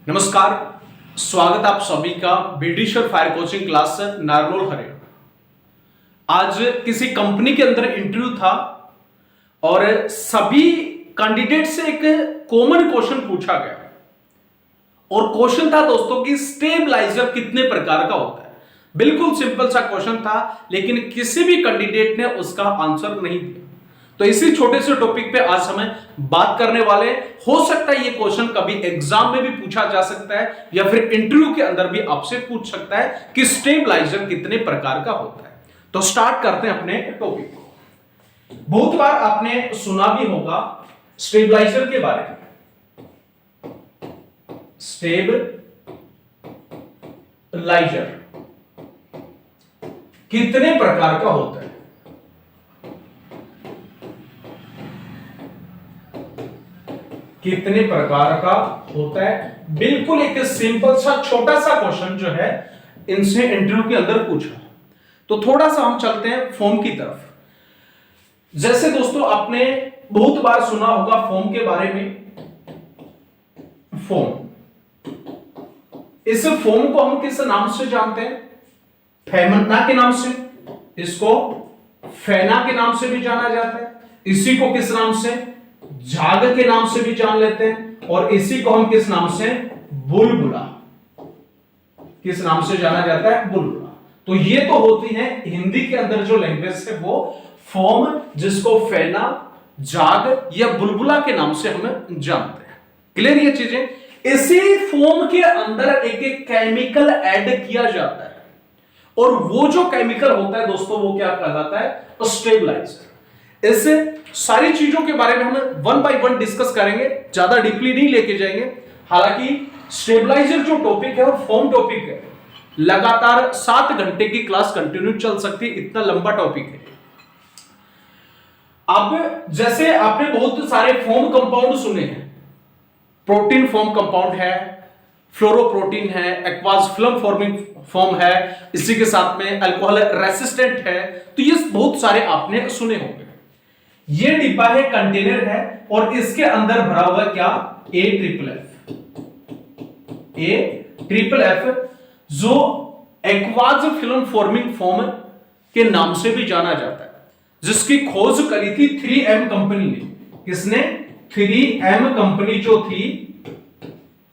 नमस्कार, स्वागत आप सभी का britisher fire coaching class Narnaul Haryana. आज किसी कंपनी के अंदर इंटरव्यू था और सभी कैंडिडेट से एक कॉमन क्वेश्चन पूछा गया और क्वेश्चन था दोस्तों कि स्टेबलाइजर कितने प्रकार का होता है। बिल्कुल सिंपल सा क्वेश्चन था, लेकिन किसी भी कैंडिडेट ने उसका आंसर नहीं दिया। तो इसी छोटे से टॉपिक पे आज हमें बात करने वाले। हो सकता है ये क्वेश्चन कभी एग्जाम में भी पूछा जा सकता है या फिर इंटरव्यू के अंदर भी आपसे पूछ सकता है कि स्टेबलाइजर कितने प्रकार का होता है। तो स्टार्ट करते हैं अपने टॉपिक को। बहुत बार आपने सुना भी होगा स्टेबलाइजर के बारे में। स्टेबलाइजर कितने प्रकार का होता है? कितने प्रकार का होता है? बिल्कुल एक सिंपल सा छोटा सा क्वेश्चन जो है इनसे इंटरव्यू के अंदर पूछा। तो थोड़ा सा हम चलते हैं फॉर्म की तरफ। जैसे दोस्तों आपने बहुत बार सुना होगा फॉर्म के बारे में। फॉर्म, इस फॉर्म को हम किस नाम से जानते हैं? फेमना के नाम से। इसको फेना के नाम से भी जाना जाता है। इसी को किस नाम से? झाग के नाम से भी जान लेते हैं। और इसी को हम किस नाम से? बुलबुला। किस नाम से जाना जाता है? बुलबुला। तो ये तो होती है हिंदी के अंदर जो लैंग्वेज है वो फॉर्म, जिसको फेना, झाग या बुलबुला के नाम से हम जानते हैं। क्लियर ये चीजें? इसी फॉर्म के अंदर एक केमिकल ऐड किया जाता है और वो जो केमिकल होता है दोस्तों वो क्या कहलाता है? स्टेबलाइजर। इस सारी चीजों के बारे में हम वन बाय वन डिस्कस करेंगे, ज्यादा डीपली नहीं लेके जाएंगे। हालांकि स्टेबलाइजर जो टॉपिक है वो फॉर्म टॉपिक है, लगातार 7 घंटे की क्लास कंटिन्यू चल सकती है, इतना लंबा टॉपिक है। अब जैसे आपने बहुत सारे फॉर्म कंपाउंड सुने हैं। प्रोटीन फॉर्म कंपाउंड है, फ्लोरोप्रोटीन है, एक्वास फिल्म फॉर्मिंग फॉर्म है, इसी के साथ में अल्कोहल रेसिस्टेंट है। तो ये बहुत सारे आपने सुने होंगे। ये डिब्बा है, कंटेनर है और इसके अंदर भरा हुआ क्या? A ट्रिपल F, जो एक्वाज फिल्म फॉर्मिंग फॉर्म के नाम से भी जाना जाता है, जिसकी खोज करी थी 3M कंपनी ने। किसने? 3M कंपनी जो थी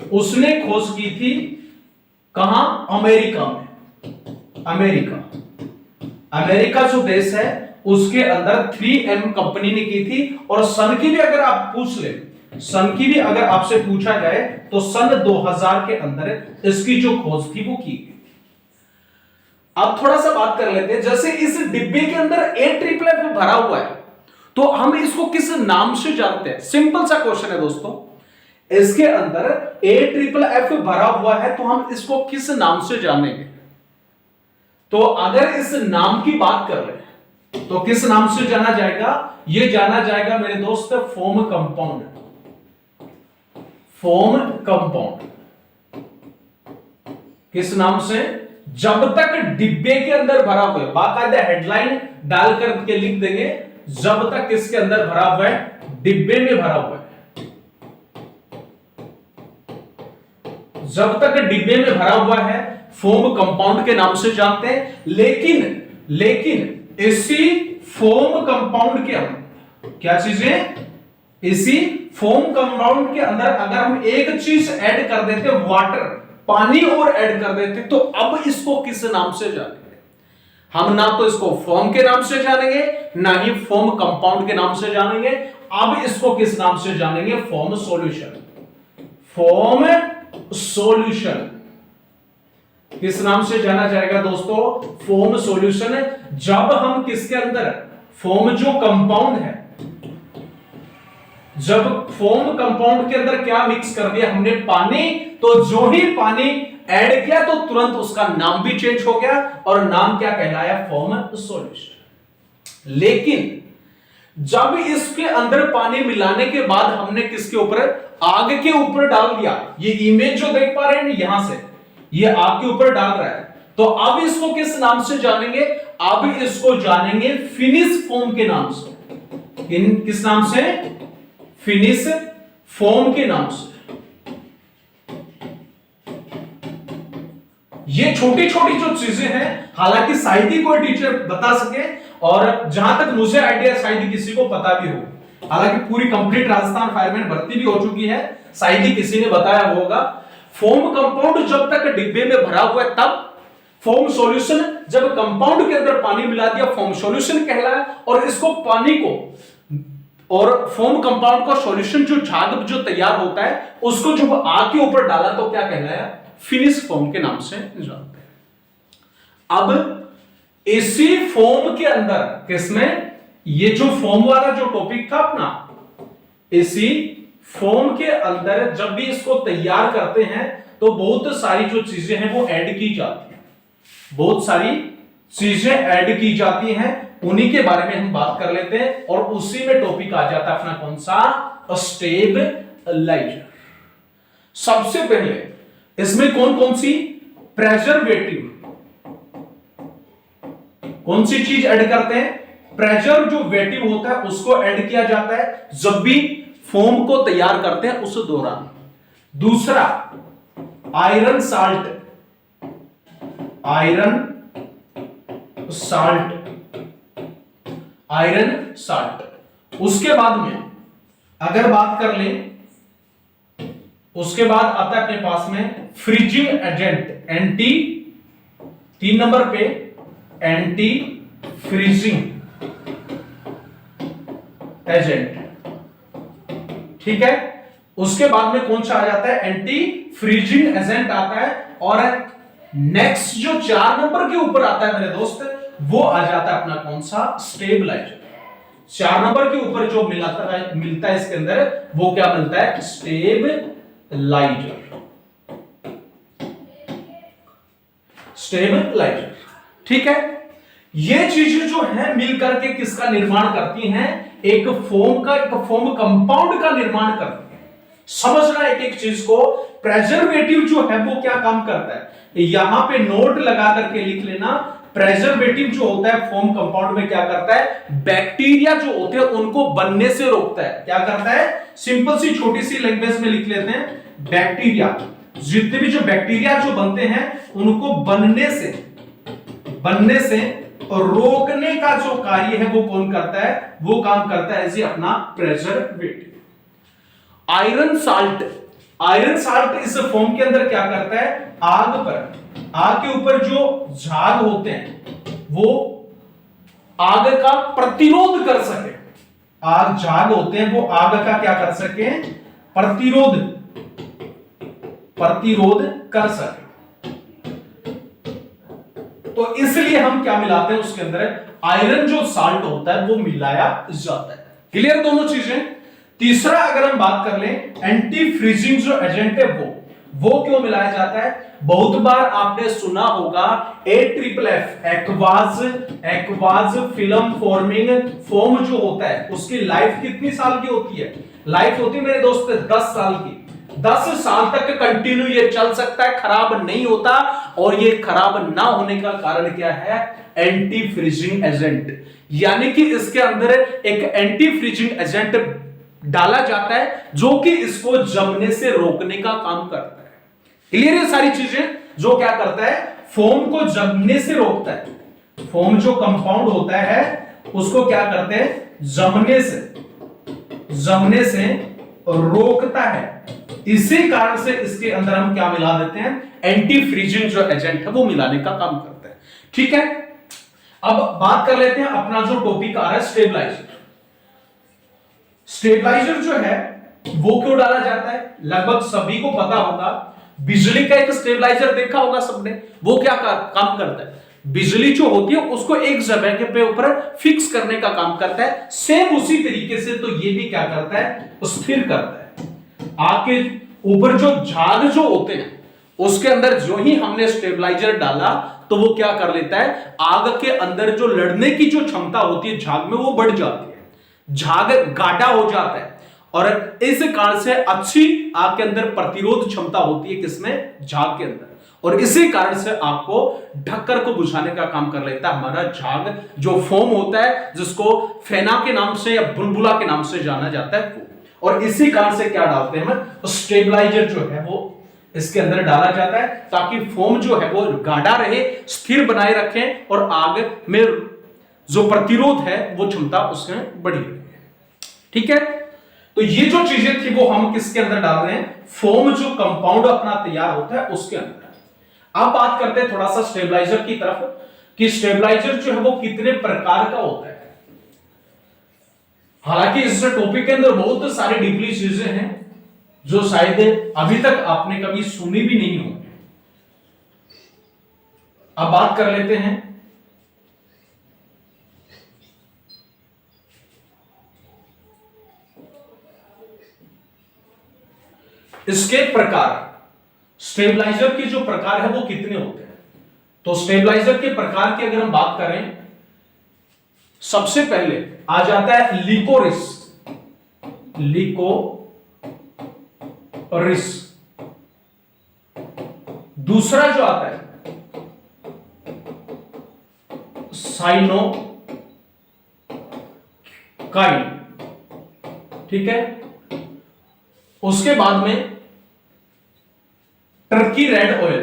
उसने खोज की थी। कहां? अमेरिका में। अमेरिका जो देश है उसके अंदर 3M कंपनी ने की थी। और सन की भी अगर आप पूछ ले, सन की भी अगर आपसे पूछा जाए तो सन 2000 के अंदर इसकी जो खोज थी वो की गई। अब थोड़ा सा बात कर लेते हैं। जैसे इस डिब्बे के अंदर A ट्रिपल F भरा हुआ है तो हम इसको किस नाम से जानते हैं? सिंपल सा क्वेश्चन है दोस्तों। इसके अंदर A ट्रिपल F भरा हुआ है तो हम इसको किस नाम से जानेंगे? तो अगर इस नाम की बात कर रहे हैं तो किस नाम से जाना जाएगा? यह जाना जाएगा मेरे दोस्त फॉर्म कंपाउंड। फॉर्म कंपाउंड किस नाम से? जब तक डिब्बे के अंदर भरा हुआ है, बाकायदा हेडलाइन डाल करके लिख देंगे, जब तक किसके अंदर भरा हुआ है? डिब्बे में भरा हुआ है। जब तक डिब्बे में भरा हुआ है फॉर्म कंपाउंड के नाम से जानते हैं। लेकिन इसी फॉर्म कंपाउंड के अंदर क्या चीजें? इसी फॉर्म कंपाउंड के अंदर अगर हम एक चीज ऐड कर देते, वाटर, पानी और ऐड कर देते, तो अब इसको किस नाम से जानेंगे? हम ना तो इसको फॉर्म के नाम से जानेंगे, ना ही फॉर्म कंपाउंड के नाम से जानेंगे। अब इसको किस नाम से जानेंगे? Form solution. फॉर्म सॉल्यूशन किस नाम से जाना जाएगा दोस्तों? Form solution. जब हम किसके अंदर? फॉर्म जो कंपाउंड है, जब फॉर्म कंपाउंड के अंदर क्या मिक्स कर दिया हमने? पानी। तो जो ही पानी ऐड किया तो तुरंत उसका नाम भी चेंज हो गया और नाम क्या कहलाया? Form solution. लेकिन जब इसके अंदर पानी मिलाने के बाद हमने किसके ऊपर? आग के ऊपर डाल दिया। ये इमेज जो देख पा रहे हैं यहां से, ये आग के ऊपर डाल रहा है, तो अब इसको किस नाम से जानेंगे? अब इसको जानेंगे फिनिश फॉर्म के नाम से। किस नाम से? फिनिश फॉर्म के नाम से। ये छोटी छोटी जो चीजें हैं, हालांकि शायद ही कोई टीचर बता सके, और जहां तक मुझे आइडिया शायद ही किसी को पता भी हो। हालांकि पूरी कंप्लीट राजस्थान फायरमैन भर्ती भी हो चुकी है, शायद ही किसी ने बताया होगा। फोम कंपाउंड जब तक डिब्बे में भरा हुआ है तब, फोम सॉल्यूशन जब कंपाउंड के अंदर पानी मिला दिया फोम सॉल्यूशन कहलाया, और इसको पानी को और फोम कंपाउंड का सॉल्यूशन जो झाग जो तैयार होता है उसको जब आग के ऊपर डाला तो क्या कहलाया, फिनिश फोम के नाम से जानते हैं। अब इसी फोम के अंदर, किसमें, ये जो फोम वाला जो टॉपिक था अपना, इसी फोम के अंदर जब भी इसको तैयार करते हैं तो बहुत सारी जो चीजें हैं वो ऐड की जाती हैं, बहुत सारी चीजें ऐड की जाती हैं, उन्हीं के बारे में हम बात कर लेते हैं। और उसी में टॉपिक आ जाता है अपना कौन सा, स्टेबलाइजर। सबसे पहले इसमें कौन कौन सी प्रेजर्वेटिव, कौन सी चीज ऐड करते हैं, प्रेशर जो वेटिव होता है उसको ऐड किया जाता है जब भी फोम को तैयार करते हैं उस दौरान। दूसरा iron salt, iron salt, iron salt. उसके बाद में अगर बात कर लें, उसके बाद आता है अपने पास में फ्रीजिंग एजेंट, एंटी, 3 नंबर पे एंटी फ्रीजिंग एजेंट, ठीक है। उसके बाद में कौन सा आ जाता है, एंटी फ्रीजिंग एजेंट आता है। और नेक्स्ट जो 4 नंबर के ऊपर आता है मेरे दोस्त, वो आ जाता है अपना कौन सा, स्टेबलाइजर। 4 नंबर के ऊपर जो मिलता है इसके अंदर, वो क्या मिलता है, स्टेबलाइजर, स्टेबलाइजर, ठीक है। ये चीजें जो है मिलकर के किसका निर्माण करती हैं, एक फोम का, एक फोम कंपाउंड का निर्माण करती है। समझना एक एक चीज को, प्रेजर्वेटिव जो है वो क्या काम करता है, यहां पे नोट लगा करके लिख लेना। प्रेजर्वेटिव जो होता है फोम कंपाउंड में क्या करता है, बैक्टीरिया जो होते हैं उनको बनने से रोकता है। क्या करता है, सिंपल सी छोटी सी लैंग्वेज में लिख लेते हैं, बैक्टीरिया, जितने भी जो बैक्टीरिया जो बनते हैं उनको बनने से और रोकने का जो कार्य है वो कौन करता है, वो काम करता है ऐसे अपना preservative. Iron salt, iron salt इस फोम के अंदर क्या करता है, आग पर, आग के ऊपर जो झाग होते हैं वो आग का प्रतिरोध कर सके, आग झाग होते हैं वो आग का क्या कर सके, प्रतिरोध कर सके। तो इसलिए हम क्या मिलाते हैं उसके अंदर, आयरन जो साल्ट होता है वो मिलाया जाता है। क्लियर दोनों चीजें। तीसरा अगर हम बात कर लें, एंटी फ्रीजिंग जो एजेंट है वो क्यों मिलाया जाता है, बहुत बार आपने सुना होगा AFFF, एक्वाज फिल्म फॉर्मिंग फोम जो होता है उसकी लाइफ कितनी साल की होती है, लाइफ होती है मेरे दोस्त 10 साल की। 10 साल तक कंटिन्यू ये चल सकता है, खराब नहीं होता। और ये खराब ना होने का कारण क्या है, एंटी फ्रीजिंग एजेंट, यानी कि इसके अंदर एक एंटी फ्रीजिंग एजेंट डाला जाता है जो कि इसको जमने से रोकने का काम करता है। क्लियर है सारी चीजें, जो क्या करता है, फोम को जमने से रोकता है। फोम जो कंपाउंड होता है उसको क्या करते हैं, जमने से रोकता है। इसी कारण से इसके अंदर हम क्या मिला देते हैं, एंटी फ्रीजिंग जो एजेंट है वो मिलाने का काम करता है, ठीक है। अब बात कर लेते हैं अपना जो टॉपिक आ रहा है, स्टेबलाइजर। स्टेबलाइजर जो है वो क्यों डाला जाता है, लगभग सभी को पता होगा। बिजली का एक स्टेबलाइजर देखा होगा सबने, वो क्या काम करता है, बिजली जो होती है उसको एक जगह के पे ऊपर फिक्स करने का काम करता है। सेम उसी तरीके से तो ये भी क्या करता है, स्थिर करता है। आग के ऊपर जो झाग जो होते हैं उसके अंदर जो ही हमने स्टेबलाइजर डाला तो वो क्या कर लेता है, आग के अंदर जो लड़ने की जो क्षमता होती है झाग में वो बढ़ जाती है, झाग गाढ़ा हो जाता है। और इस कारण से अच्छी आग के अंदर प्रतिरोध क्षमता होती है, किसमें, झाग के अंदर। और इसी कारण से आपको ढक्कर को बुझाने का काम कर लेता है हमारा झाग, जो फोम होता है जिसको फेना के नाम से या बुलबुला के नाम से जाना जाता है वो। और इसी कारण से क्या डालते हैं हम, स्टेबलाइजर जो है वो इसके अंदर डाला जाता है ताकि फोम जो है वो गाढ़ा रहे, स्थिर बनाए रखें और आग में जो प्रतिरोध है वो क्षमता उसमें बढ़ी रहे। ठीक है, तो ये जो चीजें थी वो हम किसके अंदर डाल रहे हैं, फोम जो कंपाउंड अपना तैयार होता है उसके अंदर। अब बात करते हैं थोड़ा सा स्टेबलाइजर की तरफ कि स्टेबलाइजर जो है वो कितने प्रकार का होता है। हालांकि इस टॉपिक के अंदर बहुत सारी डीपली चीजें हैं जो शायद अभी तक आपने कभी सुनी भी नहीं होगी। अब बात कर लेते हैं इसके प्रकार, स्टेबलाइजर के जो प्रकार है वो कितने होते हैं। तो स्टेबलाइजर के प्रकार की अगर हम बात करें, सबसे पहले आ जाता है लिकोरिस, लिकोरिस। दूसरा जो आता है साइनोकाइन, ठीक है। उसके बाद में Turkey red oil,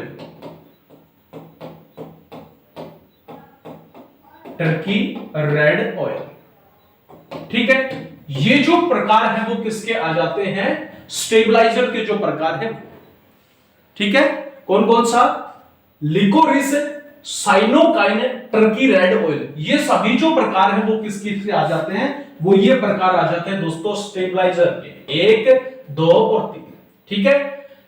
Turkey red oil, ठीक है। ये जो प्रकार है वो किसके आ जाते हैं, स्टेबलाइजर के जो प्रकार है, ठीक है। कौन कौन सा, लिकोरिस, साइनोकाइन, टर्की रेड ऑयल, ये सभी जो प्रकार है वो किसके से आ जाते हैं, वो ये प्रकार आ जाते हैं दोस्तों स्टेबलाइजर के, 1, 2 और 3, ठीक है।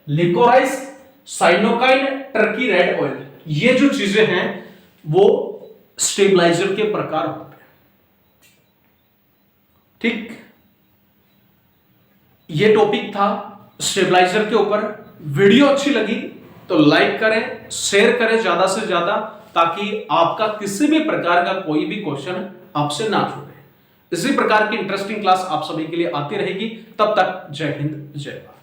लिकोराइस, साइनोकाइन, टर्की रेड ऑयल, ये जो चीजें हैं वो स्टेबलाइजर के प्रकार होते हैं, ठीक। ये टॉपिक था स्टेबलाइजर के ऊपर। वीडियो अच्छी लगी तो लाइक करें, शेयर करें ज्यादा से ज्यादा, ताकि आपका किसी भी प्रकार का कोई भी क्वेश्चन आपसे ना छूटे। इसी प्रकार की इंटरेस्टिंग क्लास आप सभी के लिए आती रहेगी। तब तक जय हिंद, जय भारत।